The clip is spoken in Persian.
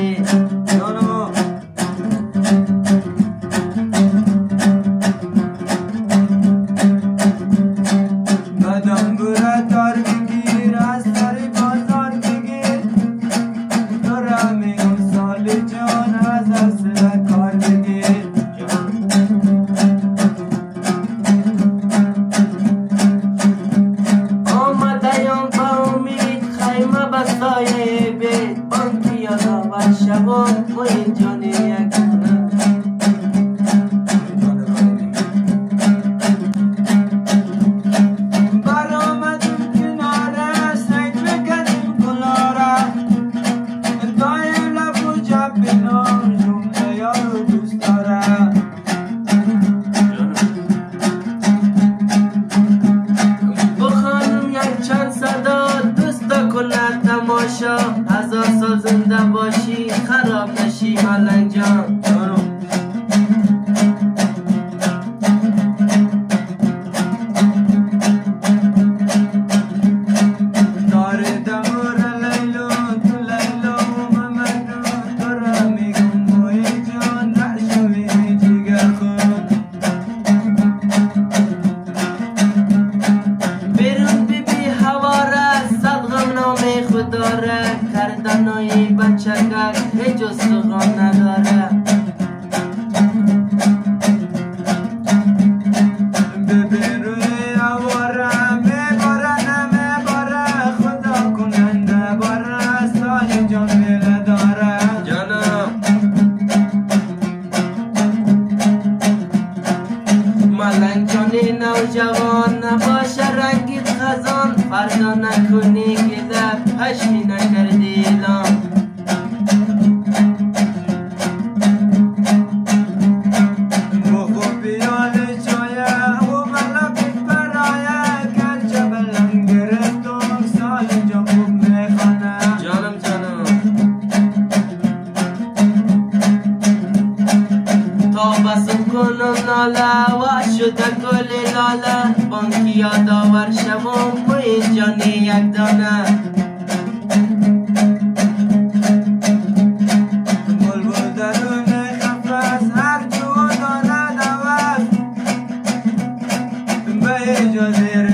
کردی جانم بدم بره دار بگیر از سر بازار بگیر دارم میگم سال جان از اصل کار بگیر آمدیم با امید خیمه بستای بید بانکی یادا و شبان ما اینجا یک تماشا هزار سال زنده باشی خراب نشی ملنگ جان دار دمور لیلو تو لیلو ممنو تو را میگم بوی جان نشوی جگر خون بیرون بی هواره صد غم نامه خود داره کردنای بچگک هیچ استخوان نداره ببین روی هواره میباره نمیباره خدا کننده باره سال جان بیله داره جانم ملنگ جانی نوجوان نباشه رنگید خزان فردا نکنی که در پشمی نکردی اعلام بخو بیال جایه و ملکت برایه گرچه بلند گرفتم سال جان خوب میخانه جانم تا بسم کنم ناله و شده گل لاله بانکی یادآور شوم و اینجا یک دانه بلبل درون قفس هر جو دانه دوست به اجازه